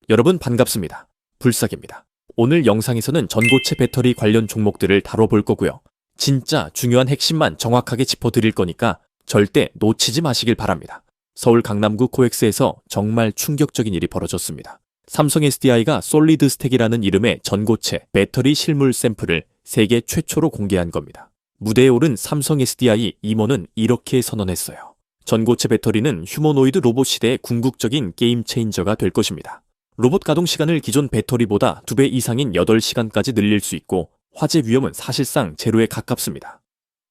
여러분 반갑습니다. 불삭입니다. 오늘 영상에서는 전고체 배터리 관련 종목들을 다뤄볼 거고요. 진짜 중요한 핵심만 정확하게 짚어드릴 거니까 절대 놓치지 마시길 바랍니다. 서울 강남구 코엑스에서 정말 충격적인 일이 벌어졌습니다. 삼성 SDI가 솔리드 스택이라는 이름의 전고체 배터리 실물 샘플을 세계 최초로 공개한 겁니다. 무대에 오른 삼성 SDI 임원은 이렇게 선언했어요. 전고체 배터리는 휴머노이드 로봇 시대의 궁극적인 게임 체인저가 될 것입니다. 로봇 가동 시간을 기존 배터리보다 2배 이상인 8시간까지 늘릴 수 있고 화재 위험은 사실상 제로에 가깝습니다.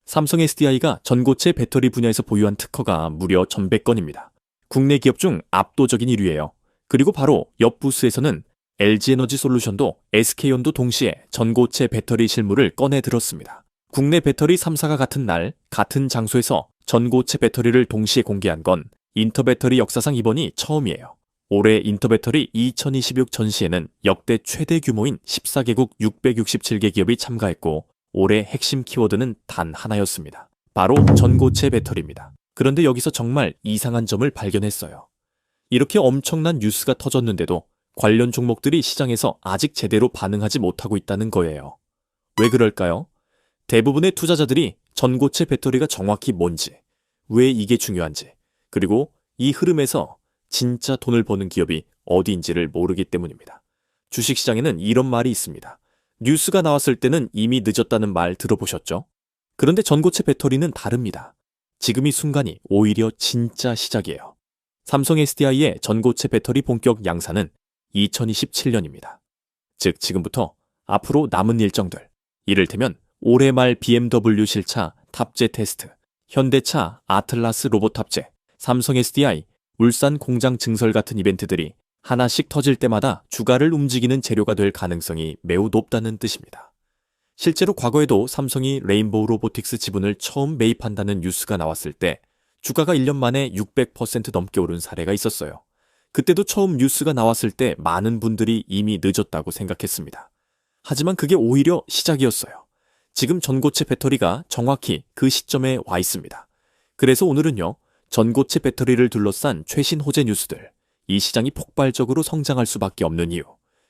삼성 SDI가 전고체 배터리 분야에서 보유한 특허가 무려 1100건입니다. 국내 기업 중 압도적인 1위예요. 그리고 바로 옆 부스에서는 LG에너지솔루션도 SK온도 동시에 전고체 배터리 실물을 꺼내 들었습니다. 국내 배터리 3사가 같은 날, 같은 장소에서 전고체 배터리를 동시에 공개한 건 인터배터리 역사상 이번이 처음이에요. 올해 인터배터리 2026 전시에는 역대 최대 규모인 14개국 667개 기업이 참가했고 올해 핵심 키워드는 단 하나였습니다. 바로 전고체 배터리입니다. 그런데 여기서 정말 이상한 점을 발견했어요. 이렇게 엄청난 뉴스가 터졌는데도 관련 종목들이 시장에서 아직 제대로 반응하지 못하고 있다는 거예요. 왜 그럴까요? 대부분의 투자자들이 전고체 배터리가 정확히 뭔지, 왜 이게 중요한지, 그리고 이 흐름에서 진짜 돈을 버는 기업이 어디인지를 모르기 때문입니다. 주식시장에는 이런 말이 있습니다. 뉴스가 나왔을 때는 이미 늦었다는 말 들어보셨죠? 그런데 전고체 배터리는 다릅니다. 지금 이 순간이 오히려 진짜 시작이에요. 삼성 SDI의 전고체 배터리 본격 양산은 2027년입니다. 즉 지금부터 앞으로 남은 일정들, 이를테면 올해 말 BMW 실차 탑재 테스트, 현대차 아틀라스 로봇 탑재, 삼성 SDI 울산 공장 증설 같은 이벤트들이 하나씩 터질 때마다 주가를 움직이는 재료가 될 가능성이 매우 높다는 뜻입니다. 실제로 과거에도 삼성이 레인보우 로보틱스 지분을 처음 매입한다는 뉴스가 나왔을 때 주가가 1년 만에 600% 넘게 오른 사례가 있었어요. 그때도 처음 뉴스가 나왔을 때 많은 분들이 이미 늦었다고 생각했습니다. 하지만 그게 오히려 시작이었어요. 지금 전고체 배터리가 정확히 그 시점에 와 있습니다. 그래서 오늘은요, 전고체 배터리를 둘러싼 최신 호재 뉴스들, 이 시장이 폭발적으로 성장할 수밖에 없는 이유,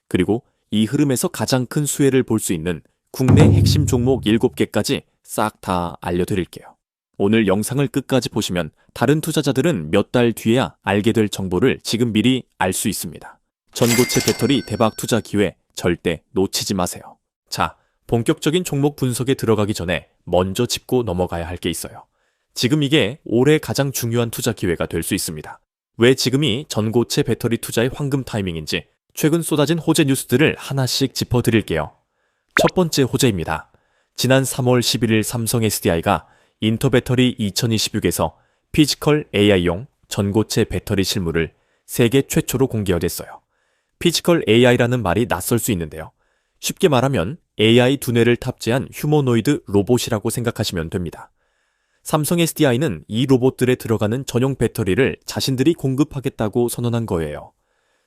그리고 이 흐름에서 가장 큰 수혜를 볼 수 있는 국내 핵심 종목 7개까지 싹 다 알려드릴게요. 오늘 영상을 끝까지 보시면 다른 투자자들은 몇 달 뒤에야 알게 될 정보를 지금 미리 알 수 있습니다. 전고체 배터리 대박 투자 기회 절대 놓치지 마세요. 자, 본격적인 종목 분석에 들어가기 전에 먼저 짚고 넘어가야 할 게 있어요. 지금 이게 올해 가장 중요한 투자 기회가 될 수 있습니다. 왜 지금이 전고체 배터리 투자의 황금 타이밍인지 최근 쏟아진 호재 뉴스들을 하나씩 짚어드릴게요. 첫 번째 호재입니다. 지난 3월 11일 삼성 SDI가 인터배터리 2026에서 피지컬 AI용 전고체 배터리 실물을 세계 최초로 공개했어요. 피지컬 AI라는 말이 낯설 수 있는데요. 쉽게 말하면 AI 두뇌를 탑재한 휴머노이드 로봇이라고 생각하시면 됩니다. 삼성 SDI는 이 로봇들에 들어가는 전용 배터리를 자신들이 공급하겠다고 선언한 거예요.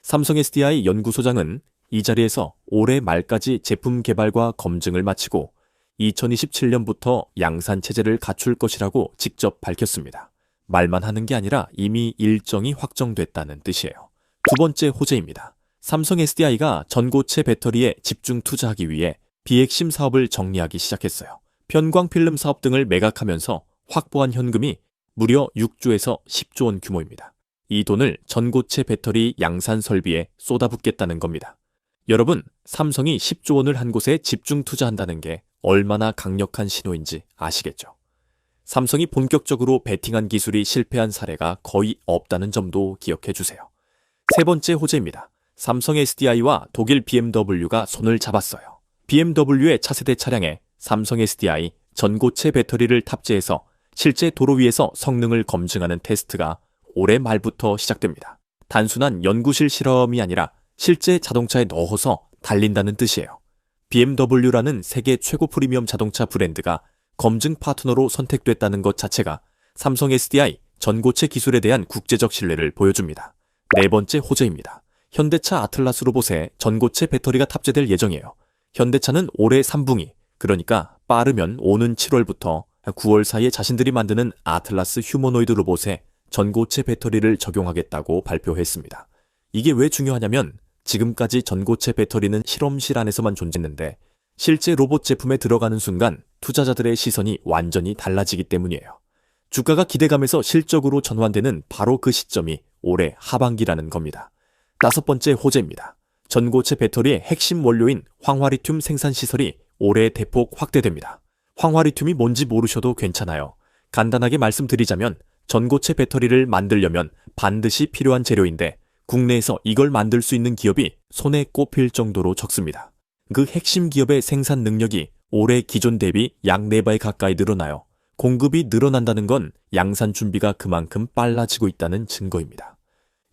삼성 SDI 연구소장은 이 자리에서 올해 말까지 제품 개발과 검증을 마치고 2027년부터 양산 체제를 갖출 것이라고 직접 밝혔습니다. 말만 하는 게 아니라 이미 일정이 확정됐다는 뜻이에요. 두 번째 호재입니다. 삼성 SDI가 전고체 배터리에 집중 투자하기 위해 비핵심 사업을 정리하기 시작했어요. 편광 필름 사업 등을 매각하면서 확보한 현금이 무려 6조에서 10조 원 규모입니다. 이 돈을 전고체 배터리 양산 설비에 쏟아붓겠다는 겁니다. 여러분, 삼성이 10조 원을 한 곳에 집중 투자한다는 게 얼마나 강력한 신호인지 아시겠죠? 삼성이 본격적으로 베팅한 기술이 실패한 사례가 거의 없다는 점도 기억해 주세요. 세 번째 호재입니다. 삼성 SDI와 독일 BMW가 손을 잡았어요. BMW의 차세대 차량에 삼성 SDI 전고체 배터리를 탑재해서 실제 도로 위에서 성능을 검증하는 테스트가 올해 말부터 시작됩니다. 단순한 연구실 실험이 아니라 실제 자동차에 넣어서 달린다는 뜻이에요. BMW라는 세계 최고 프리미엄 자동차 브랜드가 검증 파트너로 선택됐다는 것 자체가 삼성 SDI 전고체 기술에 대한 국제적 신뢰를 보여줍니다. 네 번째 호재입니다. 현대차 아틀라스 로봇에 전고체 배터리가 탑재될 예정이에요. 현대차는 올해 3분기, 그러니까 빠르면 오는 7월부터 9월 사이에 자신들이 만드는 아틀라스 휴머노이드 로봇에 전고체 배터리를 적용하겠다고 발표했습니다. 이게 왜 중요하냐면 지금까지 전고체 배터리는 실험실 안에서만 존재했는데 실제 로봇 제품에 들어가는 순간 투자자들의 시선이 완전히 달라지기 때문이에요. 주가가 기대감에서 실적으로 전환되는 바로 그 시점이 올해 하반기라는 겁니다. 5번째 호재입니다. 전고체 배터리의 핵심 원료인 황화리튬 생산 시설이 올해 대폭 확대됩니다. 황화리튬이 뭔지 모르셔도 괜찮아요. 간단하게 말씀드리자면 전고체 배터리를 만들려면 반드시 필요한 재료인데 국내에서 이걸 만들 수 있는 기업이 손에 꼽힐 정도로 적습니다. 그 핵심 기업의 생산 능력이 올해 기존 대비 약 4배 가까이 늘어나요. 공급이 늘어난다는 건 양산 준비가 그만큼 빨라지고 있다는 증거입니다.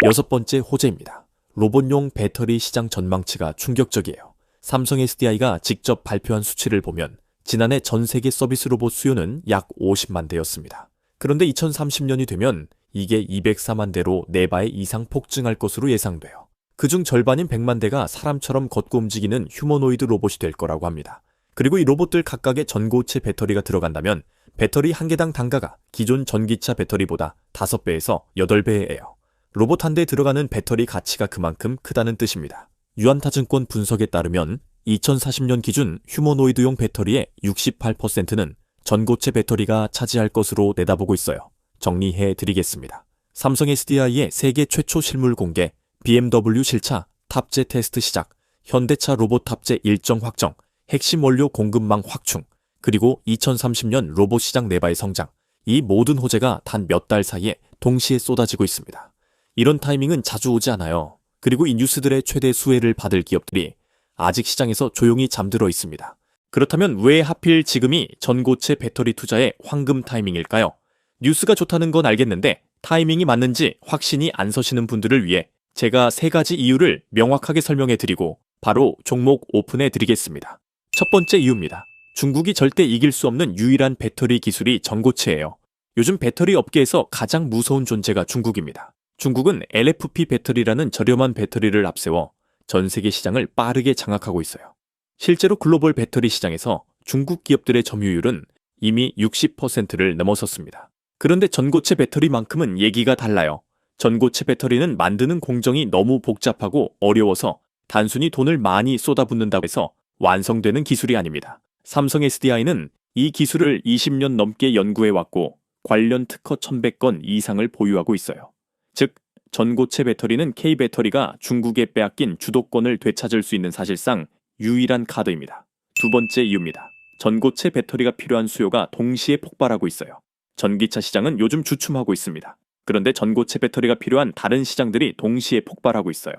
6번째 호재입니다. 로봇용 배터리 시장 전망치가 충격적이에요. 삼성 SDI가 직접 발표한 수치를 보면 지난해 전 세계 서비스 로봇 수요는 약 50만 대였습니다. 그런데 2030년이 되면 이게 204만 대로 4배 이상 폭증할 것으로 예상돼요. 그중 절반인 100만 대가 사람처럼 걷고 움직이는 휴머노이드 로봇이 될 거라고 합니다. 그리고 이 로봇들 각각의 전고체 배터리가 들어간다면 배터리 한 개당 단가가 기존 전기차 배터리보다 5배에서 8배예요. 로봇 한 대에 들어가는 배터리 가치가 그만큼 크다는 뜻입니다. 유안타증권 분석에 따르면 2040년 기준 휴머노이드용 배터리의 68%는 전고체 배터리가 차지할 것으로 내다보고 있어요. 정리해 드리겠습니다. 삼성 SDI의 세계 최초 실물 공개, BMW 실차 탑재 테스트 시작, 현대차 로봇 탑재 일정 확정, 핵심 원료 공급망 확충, 그리고 2030년 로봇 시장 4배 성장, 이 모든 호재가 단 몇 달 사이에 동시에 쏟아지고 있습니다. 이런 타이밍은 자주 오지 않아요. 그리고 이 뉴스들의 최대 수혜를 받을 기업들이 아직 시장에서 조용히 잠들어 있습니다. 그렇다면 왜 하필 지금이 전고체 배터리 투자의 황금 타이밍일까요? 뉴스가 좋다는 건 알겠는데 타이밍이 맞는지 확신이 안 서시는 분들을 위해 제가 3가지 이유를 명확하게 설명해 드리고 바로 종목 오픈해 드리겠습니다. 첫 번째 이유입니다. 중국이 절대 이길 수 없는 유일한 배터리 기술이 전고체예요. 요즘 배터리 업계에서 가장 무서운 존재가 중국입니다. 중국은 LFP 배터리라는 저렴한 배터리를 앞세워 전 세계 시장을 빠르게 장악하고 있어요. 실제로 글로벌 배터리 시장에서 중국 기업들의 점유율은 이미 60%를 넘어섰습니다. 그런데 전고체 배터리만큼은 얘기가 달라요. 전고체 배터리는 만드는 공정이 너무 복잡하고 어려워서 단순히 돈을 많이 쏟아붓는다고 해서 완성되는 기술이 아닙니다. 삼성 SDI는 이 기술을 20년 넘게 연구해왔고 관련 특허 1100건 이상을 보유하고 있어요. 즉, 전고체 배터리는 K배터리가 중국에 빼앗긴 주도권을 되찾을 수 있는 사실상 유일한 카드입니다. 두 번째 이유입니다. 전고체 배터리가 필요한 수요가 동시에 폭발하고 있어요. 전기차 시장은 요즘 주춤하고 있습니다. 그런데 전고체 배터리가 필요한 다른 시장들이 동시에 폭발하고 있어요.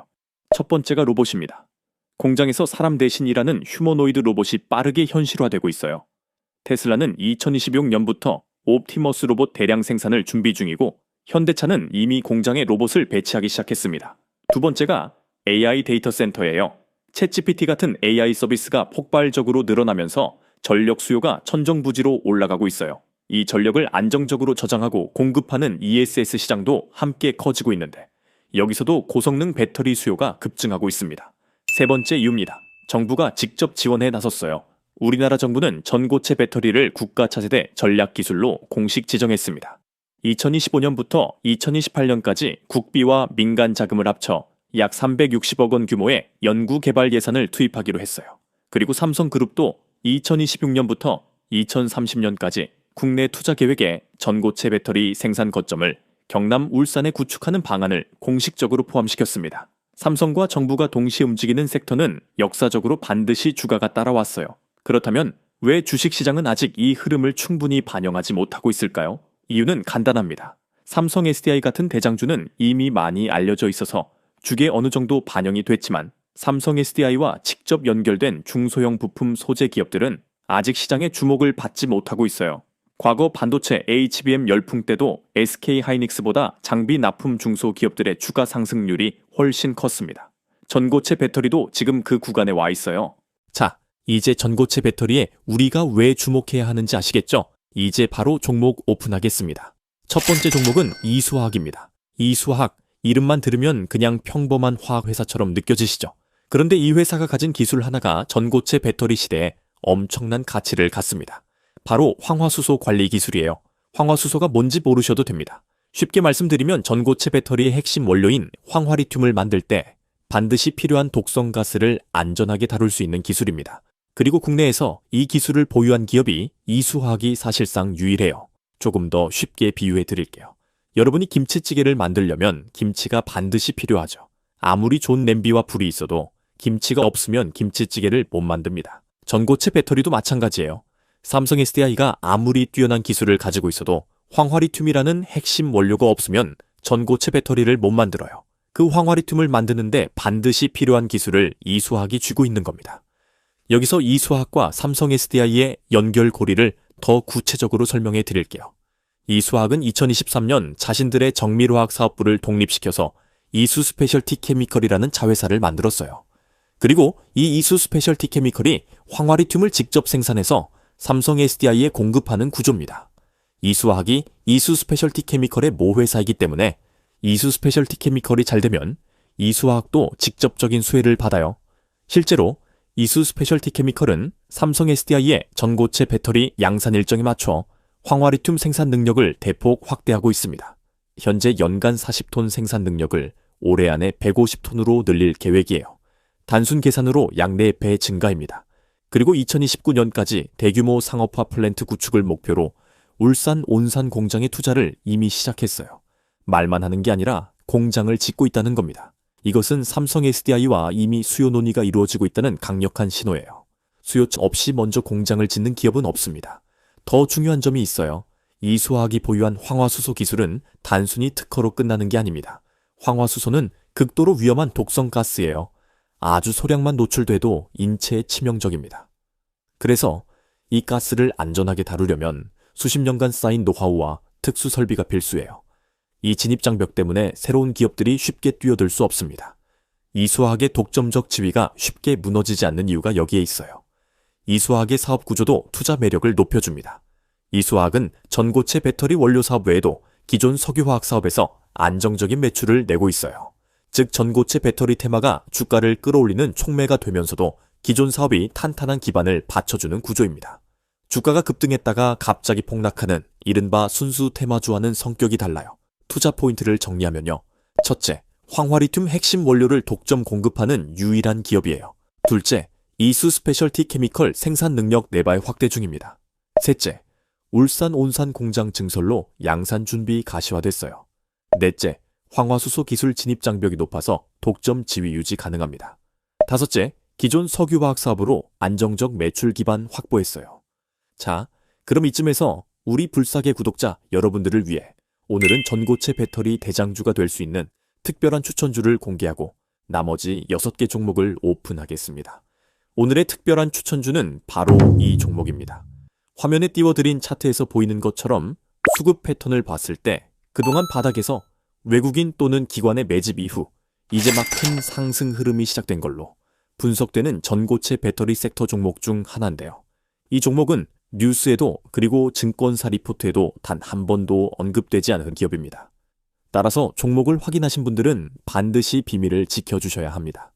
첫 번째가 로봇입니다. 공장에서 사람 대신 일하는 휴머노이드 로봇이 빠르게 현실화되고 있어요. 테슬라는 2026년부터 옵티머스 로봇 대량 생산을 준비 중이고 현대차는 이미 공장에 로봇을 배치하기 시작했습니다. 두 번째가 AI 데이터 센터예요. 챗GPT 같은 AI 서비스가 폭발적으로 늘어나면서 전력 수요가 천정부지로 올라가고 있어요. 이 전력을 안정적으로 저장하고 공급하는 ESS 시장도 함께 커지고 있는데 여기서도 고성능 배터리 수요가 급증하고 있습니다. 세 번째 이유입니다. 정부가 직접 지원해 나섰어요. 우리나라 정부는 전고체 배터리를 국가 차세대 전략 기술로 공식 지정했습니다. 2025년부터 2028년까지 국비와 민간 자금을 합쳐 약 360억 원 규모의 연구 개발 예산을 투입하기로 했어요. 그리고 삼성그룹도 2026년부터 2030년까지 국내 투자 계획에 전고체 배터리 생산 거점을 경남, 울산에 구축하는 방안을 공식적으로 포함시켰습니다. 삼성과 정부가 동시에 움직이는 섹터는 역사적으로 반드시 주가가 따라왔어요. 그렇다면 왜 주식시장은 아직 이 흐름을 충분히 반영하지 못하고 있을까요? 이유는 간단합니다. 삼성 SDI 같은 대장주는 이미 많이 알려져 있어서 주가에 어느 정도 반영이 됐지만 삼성 SDI와 직접 연결된 중소형 부품 소재 기업들은 아직 시장의 주목을 받지 못하고 있어요. 과거 반도체 HBM 열풍 때도 SK하이닉스보다 장비 납품 중소기업들의 주가 상승률이 훨씬 컸습니다. 전고체 배터리도 지금 그 구간에 와 있어요. 자, 이제 전고체 배터리에 우리가 왜 주목해야 하는지 아시겠죠? 이제 바로 종목 오픈하겠습니다. 첫 번째 종목은 이수화학입니다. 이수화학, 이름만 들으면 그냥 평범한 화학회사처럼 느껴지시죠? 그런데 이 회사가 가진 기술 하나가 전고체 배터리 시대에 엄청난 가치를 갖습니다. 바로 황화수소 관리 기술이에요. 황화수소가 뭔지 모르셔도 됩니다. 쉽게 말씀드리면 전고체 배터리의 핵심 원료인 황화리튬을 만들 때 반드시 필요한 독성 가스를 안전하게 다룰 수 있는 기술입니다. 그리고 국내에서 이 기술을 보유한 기업이 이수화학이 사실상 유일해요. 조금 더 쉽게 비유해 드릴게요. 여러분이 김치찌개를 만들려면 김치가 반드시 필요하죠. 아무리 좋은 냄비와 불이 있어도 김치가 없으면 김치찌개를 못 만듭니다. 전고체 배터리도 마찬가지예요. 삼성 SDI가 아무리 뛰어난 기술을 가지고 있어도 황화리튬이라는 핵심 원료가 없으면 전고체 배터리를 못 만들어요. 그 황화리튬을 만드는데 반드시 필요한 기술을 이수화학이 쥐고 있는 겁니다. 여기서 이수화학과 삼성 SDI의 연결고리를 더 구체적으로 설명해 드릴게요. 이수화학은 2023년 자신들의 정밀화학 사업부를 독립시켜서 이수 스페셜티 케미컬이라는 자회사를 만들었어요. 그리고 이 이수 스페셜티 케미컬이 황화리튬을 직접 생산해서 삼성 SDI에 공급하는 구조입니다. 이수화학이 이수 스페셜티 케미컬의 모회사이기 때문에 이수 스페셜티 케미컬이 잘 되면 이수화학도 직접적인 수혜를 받아요. 실제로 이수 스페셜티 케미컬은 삼성 SDI의 전고체 배터리 양산 일정에 맞춰 황화리튬 생산 능력을 대폭 확대하고 있습니다. 현재 연간 40톤 생산 능력을 올해 안에 150톤으로 늘릴 계획이에요. 단순 계산으로 약 4배 증가입니다. 그리고 2029년까지 대규모 상업화 플랜트 구축을 목표로 울산 온산 공장의 투자를 이미 시작했어요. 말만 하는 게 아니라 공장을 짓고 있다는 겁니다. 이것은 삼성 SDI와 이미 수요 논의가 이루어지고 있다는 강력한 신호예요. 수요처 없이 먼저 공장을 짓는 기업은 없습니다. 더 중요한 점이 있어요. 이수화학이 보유한 황화수소 기술은 단순히 특허로 끝나는 게 아닙니다. 황화수소는 극도로 위험한 독성 가스예요. 아주 소량만 노출돼도 인체에 치명적입니다. 그래서 이 가스를 안전하게 다루려면 수십 년간 쌓인 노하우와 특수 설비가 필수예요. 이 진입장벽 때문에 새로운 기업들이 쉽게 뛰어들 수 없습니다. 이수화학의 독점적 지위가 쉽게 무너지지 않는 이유가 여기에 있어요. 이수화학의 사업 구조도 투자 매력을 높여줍니다. 이수화학은 전고체 배터리 원료 사업 외에도 기존 석유화학 사업에서 안정적인 매출을 내고 있어요. 즉 전고체 배터리 테마가 주가를 끌어올리는 촉매가 되면서도 기존 사업이 탄탄한 기반을 받쳐주는 구조입니다. 주가가 급등했다가 갑자기 폭락하는 이른바 순수 테마주와는 성격이 달라요. 투자 포인트를 정리하면요. 첫째, 황화리튬 핵심 원료를 독점 공급하는 유일한 기업이에요. 둘째, 이수 스페셜티 케미컬 생산 능력 내발 확대 중입니다. 셋째, 울산 온산 공장 증설로 양산 준비 가시화됐어요. 넷째, 황화수소 기술 진입 장벽이 높아서 독점 지위 유지 가능합니다. 다섯째, 기존 석유화학 사업으로 안정적 매출 기반 확보했어요. 자, 그럼 이쯤에서 우리 불사계 구독자 여러분들을 위해 오늘은 전고체 배터리 대장주가 될 수 있는 특별한 추천주를 공개하고 나머지 6개 종목을 오픈하겠습니다. 오늘의 특별한 추천주는 바로 이 종목입니다. 화면에 띄워드린 차트에서 보이는 것처럼 수급 패턴을 봤을 때 그동안 바닥에서 외국인 또는 기관의 매집 이후 이제 막 큰 상승 흐름이 시작된 걸로 분석되는 전고체 배터리 섹터 종목 중 하나인데요. 이 종목은 뉴스에도 그리고 증권사 리포트에도 단 한 번도 언급되지 않은 기업입니다. 따라서 종목을 확인하신 분들은 반드시 비밀을 지켜주셔야 합니다.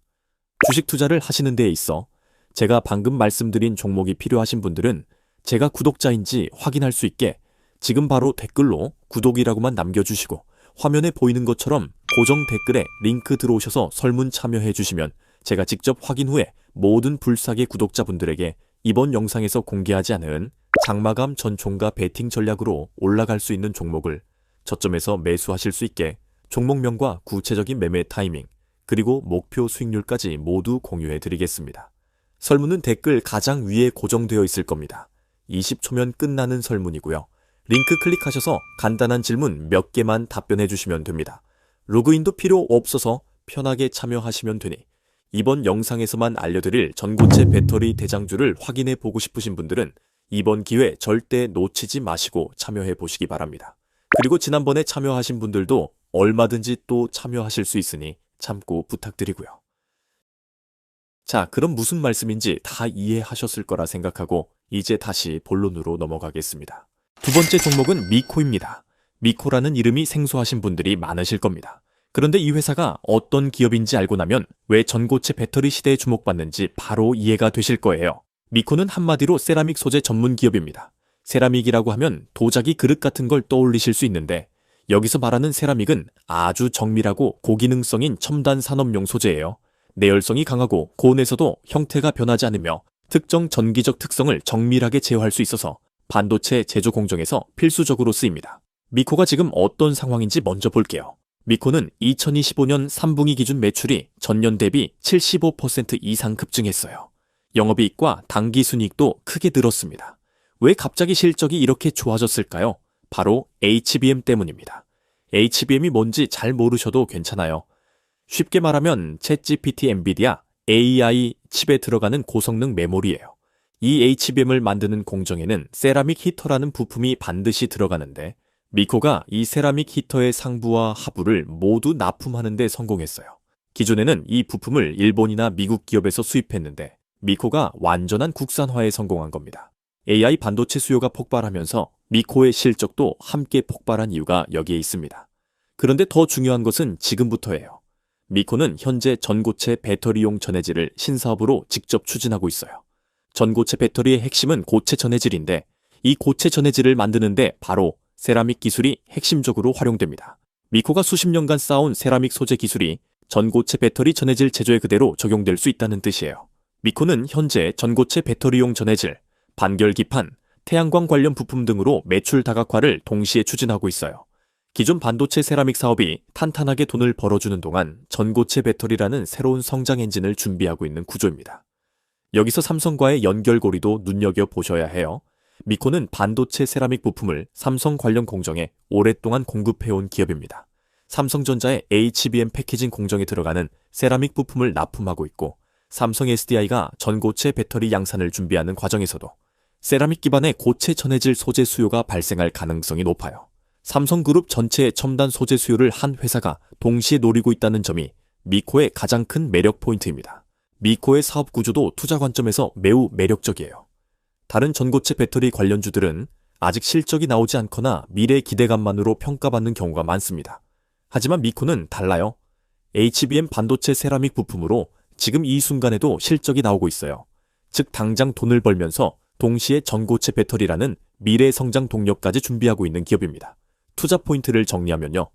주식 투자를 하시는 데에 있어 제가 방금 말씀드린 종목이 필요하신 분들은 제가 구독자인지 확인할 수 있게 지금 바로 댓글로 구독이라고만 남겨주시고 화면에 보이는 것처럼 고정 댓글에 링크 들어오셔서 설문 참여해 주시면 제가 직접 확인 후에 모든 불사계 구독자분들에게 이번 영상에서 공개하지 않은 장마감 전총과 베팅 전략으로 올라갈 수 있는 종목을 저점에서 매수하실 수 있게 종목명과 구체적인 매매 타이밍 그리고 목표 수익률까지 모두 공유해 드리겠습니다. 설문은 댓글 가장 위에 고정되어 있을 겁니다. 20초면 끝나는 설문이고요. 링크 클릭하셔서 간단한 질문 몇 개만 답변해 주시면 됩니다. 로그인도 필요 없어서 편하게 참여하시면 되니 이번 영상에서만 알려드릴 전고체 배터리 대장주를 확인해 보고 싶으신 분들은 이번 기회 절대 놓치지 마시고 참여해 보시기 바랍니다. 그리고 지난번에 참여하신 분들도 얼마든지 또 참여하실 수 있으니 참고 부탁드리고요. 자, 그럼 무슨 말씀인지 다 이해하셨을 거라 생각하고 이제 다시 본론으로 넘어가겠습니다. 두 번째 종목은 미코입니다. 미코라는 이름이 생소하신 분들이 많으실 겁니다. 그런데 이 회사가 어떤 기업인지 알고 나면 왜 전고체 배터리 시대에 주목받는지 바로 이해가 되실 거예요. 미코는 한마디로 세라믹 소재 전문 기업입니다. 세라믹이라고 하면 도자기 그릇 같은 걸 떠올리실 수 있는데 여기서 말하는 세라믹은 아주 정밀하고 고기능성인 첨단 산업용 소재예요. 내열성이 강하고 고온에서도 형태가 변하지 않으며 특정 전기적 특성을 정밀하게 제어할 수 있어서 반도체 제조 공정에서 필수적으로 쓰입니다. 미코가 지금 어떤 상황인지 먼저 볼게요. 미코는 2025년 3분기 기준 매출이 전년 대비 75% 이상 급증했어요. 영업이익과 당기순이익도 크게 늘었습니다. 왜 갑자기 실적이 이렇게 좋아졌을까요? 바로 HBM 때문입니다. HBM이 뭔지 잘 모르셔도 괜찮아요. 쉽게 말하면 챗GPT, 엔비디아, AI 칩에 들어가는 고성능 메모리예요. 이 HBM을 만드는 공정에는 세라믹 히터라는 부품이 반드시 들어가는데 미코가 이 세라믹 히터의 상부와 하부를 모두 납품하는 데 성공했어요. 기존에는 이 부품을 일본이나 미국 기업에서 수입했는데 미코가 완전한 국산화에 성공한 겁니다. AI 반도체 수요가 폭발하면서 미코의 실적도 함께 폭발한 이유가 여기에 있습니다. 그런데 더 중요한 것은 지금부터예요. 미코는 현재 전고체 배터리용 전해질을 신사업으로 직접 추진하고 있어요. 전고체 배터리의 핵심은 고체 전해질인데 이 고체 전해질을 만드는데 바로 세라믹 기술이 핵심적으로 활용됩니다. 미코가 수십 년간 쌓아온 세라믹 소재 기술이 전고체 배터리 전해질 제조에 그대로 적용될 수 있다는 뜻이에요. 미코는 현재 전고체 배터리용 전해질, 반결기판, 태양광 관련 부품 등으로 매출 다각화를 동시에 추진하고 있어요. 기존 반도체 세라믹 사업이 탄탄하게 돈을 벌어주는 동안 전고체 배터리라는 새로운 성장 엔진을 준비하고 있는 구조입니다. 여기서 삼성과의 연결고리도 눈여겨보셔야 해요. 미코는 반도체 세라믹 부품을 삼성 관련 공정에 오랫동안 공급해온 기업입니다. 삼성전자의 HBM 패키징 공정에 들어가는 세라믹 부품을 납품하고 있고 삼성 SDI가 전고체 배터리 양산을 준비하는 과정에서도 세라믹 기반의 고체 전해질 소재 수요가 발생할 가능성이 높아요. 삼성그룹 전체의 첨단 소재 수요를 한 회사가 동시에 노리고 있다는 점이 미코의 가장 큰 매력 포인트입니다. 미코의 사업 구조도 투자 관점에서 매우 매력적이에요. 다른 전고체 배터리 관련주들은 아직 실적이 나오지 않거나 미래 기대감만으로 평가받는 경우가 많습니다. 하지만 미코는 달라요. HBM 반도체 세라믹 부품으로 지금 이 순간에도 실적이 나오고 있어요. 즉 당장 돈을 벌면서 동시에 전고체 배터리라는 미래 성장 동력까지 준비하고 있는 기업입니다. 투자 포인트를 정리하면요.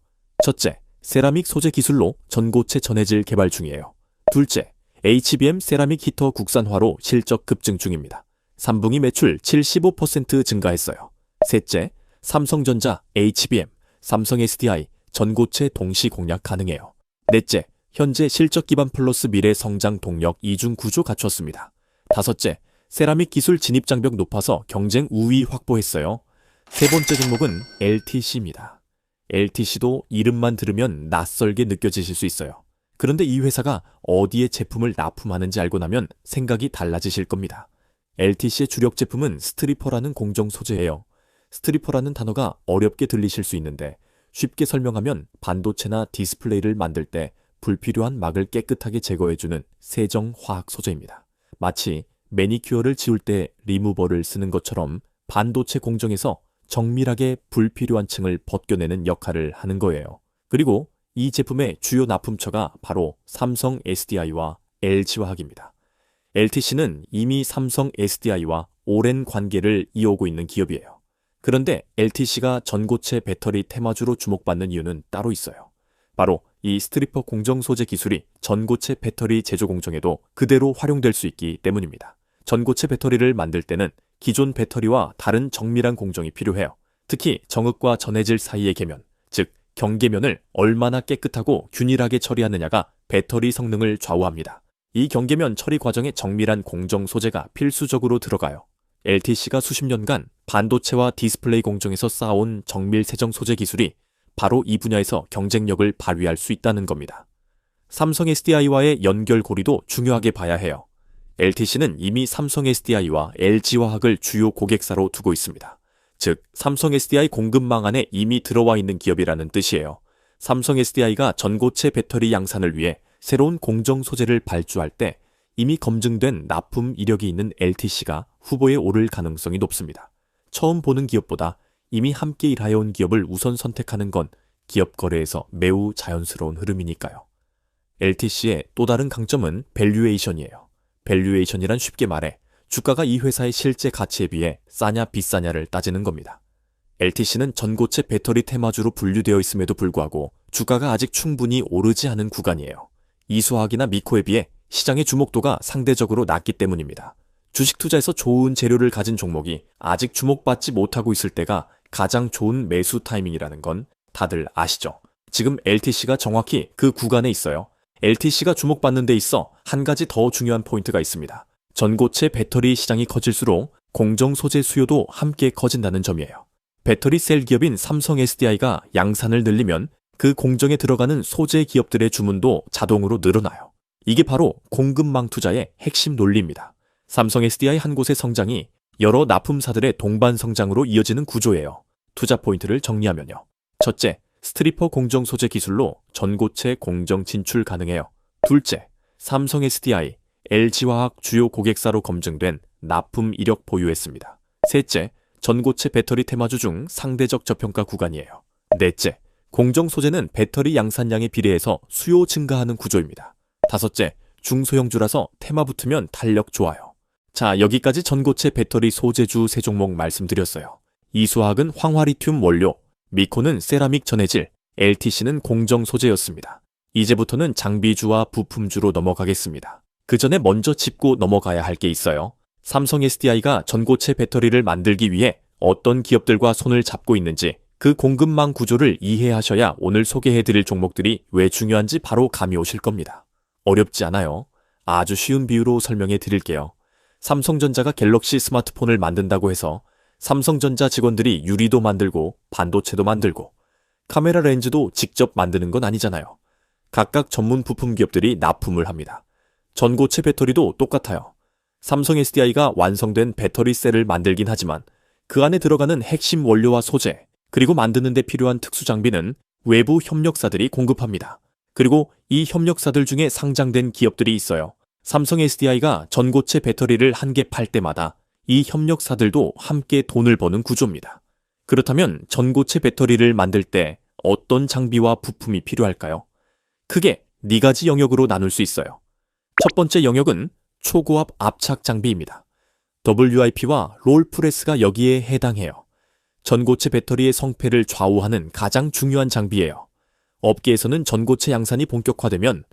첫째, 세라믹 소재 기술로 전고체 전해질 개발 중이에요. 둘째, HBM 세라믹 히터 국산화로 실적 급증 중입니다. 3분기 매출 75% 증가했어요. 셋째, 삼성전자, HBM, 삼성 SDI, 전고체 동시 공략 가능해요. 넷째, 현재 실적 기반 플러스 미래 성장 동력 이중 구조 갖췄습니다. 다섯째, 세라믹 기술 진입 장벽 높아서 경쟁 우위 확보했어요. 세 번째 종목은 LTC입니다. LTC도 이름만 들으면 낯설게 느껴지실 수 있어요. 그런데 이 회사가 어디에 제품을 납품하는지 알고 나면 생각이 달라지실 겁니다. LTC의 주력 제품은 스트리퍼라는 공정 소재예요. 스트리퍼라는 단어가 어렵게 들리실 수 있는데 쉽게 설명하면 반도체나 디스플레이를 만들 때 불필요한 막을 깨끗하게 제거해주는 세정 화학 소재입니다. 마치 매니큐어를 지울 때 리무버를 쓰는 것처럼 반도체 공정에서 정밀하게 불필요한 층을 벗겨내는 역할을 하는 거예요. 그리고 이 제품의 주요 납품처가 바로 삼성 SDI와 LG화학입니다. LTC는 이미 삼성 SDI와 오랜 관계를 이어오고 있는 기업이에요. 그런데 LTC가 전고체 배터리 테마주로 주목받는 이유는 따로 있어요. 바로 이 스트리퍼 공정 소재 기술이 전고체 배터리 제조 공정에도 그대로 활용될 수 있기 때문입니다. 전고체 배터리를 만들 때는 기존 배터리와 다른 정밀한 공정이 필요해요. 특히 정흙과 전해질 사이의 계면, 즉 경계면을 얼마나 깨끗하고 균일하게 처리하느냐가 배터리 성능을 좌우합니다. 이 경계면 처리 과정에 정밀한 공정 소재가 필수적으로 들어가요. LTC가 수십 년간 반도체와 디스플레이 공정에서 쌓아온 정밀 세정 소재 기술이 바로 이 분야에서 경쟁력을 발휘할 수 있다는 겁니다. 삼성 SDI와의 연결고리도 중요하게 봐야 해요. LTC는 이미 삼성 SDI와 LG화학을 주요 고객사로 두고 있습니다. 즉, 삼성 SDI 공급망 안에 이미 들어와 있는 기업이라는 뜻이에요. 삼성 SDI가 전고체 배터리 양산을 위해 새로운 공정 소재를 발주할 때 이미 검증된 납품 이력이 있는 LTC가 후보에 오를 가능성이 높습니다. 처음 보는 기업보다 이미 함께 일하여 온 기업을 우선 선택하는 건 기업 거래에서 매우 자연스러운 흐름이니까요. LTC의 또 다른 강점은 밸류에이션이에요. 밸류에이션이란 쉽게 말해 주가가 이 회사의 실제 가치에 비해 싸냐 비싸냐를 따지는 겁니다. LTC는 전고체 배터리 테마주로 분류되어 있음에도 불구하고 주가가 아직 충분히 오르지 않은 구간이에요. 이수화학이나 미코에 비해 시장의 주목도가 상대적으로 낮기 때문입니다. 주식 투자에서 좋은 재료를 가진 종목이 아직 주목받지 못하고 있을 때가 가장 좋은 매수 타이밍이라는 건 다들 아시죠? 지금 LTC가 정확히 그 구간에 있어요. LTC가 주목받는 데 있어 한 가지 더 중요한 포인트가 있습니다. 전고체 배터리 시장이 커질수록 공정 소재 수요도 함께 커진다는 점이에요. 배터리 셀 기업인 삼성 SDI가 양산을 늘리면 그 공정에 들어가는 소재 기업들의 주문도 자동으로 늘어나요. 이게 바로 공급망 투자의 핵심 논리입니다. 삼성 SDI 한 곳의 성장이 여러 납품사들의 동반 성장으로 이어지는 구조예요. 투자 포인트를 정리하면요. 첫째, 스트리퍼 공정 소재 기술로 전고체 공정 진출 가능해요. 둘째, 삼성 SDI, LG화학 주요 고객사로 검증된 납품 이력 보유했습니다. 셋째, 전고체 배터리 테마주 중 상대적 저평가 구간이에요. 넷째, 공정 소재는 배터리 양산량에 비례해서 수요 증가하는 구조입니다. 다섯째, 중소형주라서 테마 붙으면 탄력 좋아요. 자, 여기까지 전고체 배터리 소재주 세 종목 말씀드렸어요. 이수화학은 황화리튬 원료, 미코는 세라믹 전해질, LTC는 공정 소재였습니다. 이제부터는 장비주와 부품주로 넘어가겠습니다. 그 전에 먼저 짚고 넘어가야 할 게 있어요. 삼성 SDI가 전고체 배터리를 만들기 위해 어떤 기업들과 손을 잡고 있는지 그 공급망 구조를 이해하셔야 오늘 소개해드릴 종목들이 왜 중요한지 바로 감이 오실 겁니다. 어렵지 않아요. 아주 쉬운 비유로 설명해 드릴게요. 삼성전자가 갤럭시 스마트폰을 만든다고 해서 삼성전자 직원들이 유리도 만들고 반도체도 만들고 카메라 렌즈도 직접 만드는 건 아니잖아요. 각각 전문 부품 기업들이 납품을 합니다. 전고체 배터리도 똑같아요. 삼성 SDI가 완성된 배터리 셀을 만들긴 하지만 그 안에 들어가는 핵심 원료와 소재, 그리고 만드는 데 필요한 특수 장비는 외부 협력사들이 공급합니다. 그리고 이 협력사들 중에 상장된 기업들이 있어요. 삼성 SDI가 전고체 배터리를 한 개 팔 때마다 이 협력사들도 함께 돈을 버는 구조입니다. 그렇다면 전고체 배터리를 만들 때 어떤 장비와 부품이 필요할까요? 크게 네 가지 영역으로 나눌 수 있어요. 첫 번째 영역은 초고압 압착 장비입니다. WIP와 롤프레스가 여기에 해당해요. 전고체 배터리의 성패를 좌우하는 가장 중요한 장비예요. 업계에서는 전고체 양산이 본격화되면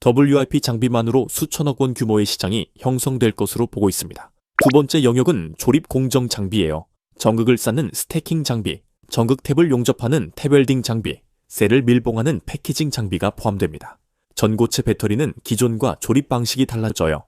WIP 장비만으로 수천억 원 규모의 시장이 형성될 것으로 보고 있습니다. 두 번째 영역은 조립 공정 장비예요. 전극을 쌓는 스태킹 장비, 전극 탭을 용접하는 탭웰딩 장비, 셀을 밀봉하는 패키징 장비가 포함됩니다. 전고체 배터리는 기존과 조립 방식이 달라져요.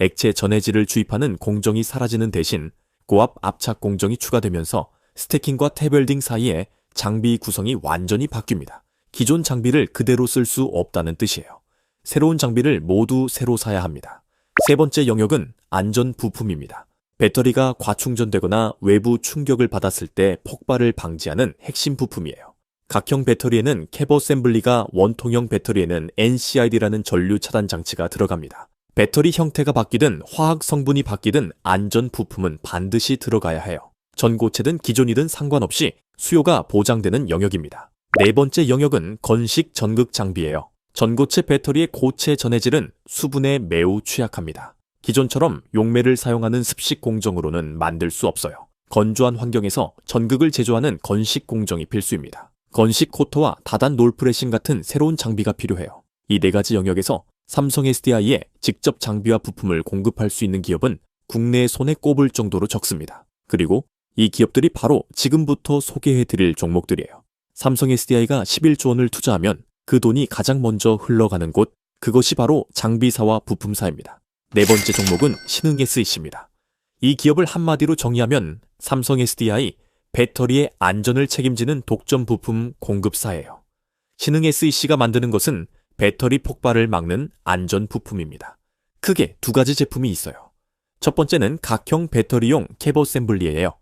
액체 전해질을 주입하는 공정이 사라지는 대신 고압 압착 공정이 추가되면서 스태킹과 탭웰딩 사이에 장비 구성이 완전히 바뀝니다. 기존 장비를 그대로 쓸 수 없다는 뜻이에요. 새로운 장비를 모두 새로 사야 합니다. 세 번째 영역은 안전 부품입니다. 배터리가 과충전되거나 외부 충격을 받았을 때 폭발을 방지하는 핵심 부품이에요. 각형 배터리에는 캡어셈블리가 원통형 배터리에는 NCID라는 전류 차단 장치가 들어갑니다. 배터리 형태가 바뀌든 화학 성분이 바뀌든 안전 부품은 반드시 들어가야 해요. 전고체든 기존이든 상관없이 수요가 보장되는 영역입니다. 네 번째 영역은 건식 전극 장비예요. 전고체 배터리의 고체 전해질은 수분에 매우 취약합니다. 기존처럼 용매를 사용하는 습식 공정으로는 만들 수 없어요. 건조한 환경에서 전극을 제조하는 건식 공정이 필수입니다. 건식 코터와 다단 롤프레싱 같은 새로운 장비가 필요해요. 이 네 가지 영역에서 삼성 SDI에 직접 장비와 부품을 공급할 수 있는 기업은 국내에 손에 꼽을 정도로 적습니다. 그리고 이 기업들이 바로 지금부터 소개해드릴 종목들이에요. 삼성 SDI가 11조 원을 투자하면 그 돈이 가장 먼저 흘러가는 곳, 그것이 바로 장비사와 부품사입니다. 네 번째 종목은 신흥 SEC입니다. 이 기업을 한마디로 정의하면 삼성 SDI, 배터리의 안전을 책임지는 독점 부품 공급사예요. 신흥 SEC가 만드는 것은 배터리 폭발을 막는 안전 부품입니다. 크게 두 가지 제품이 있어요. 첫 번째는 각형 배터리용 캡어셈블리예요.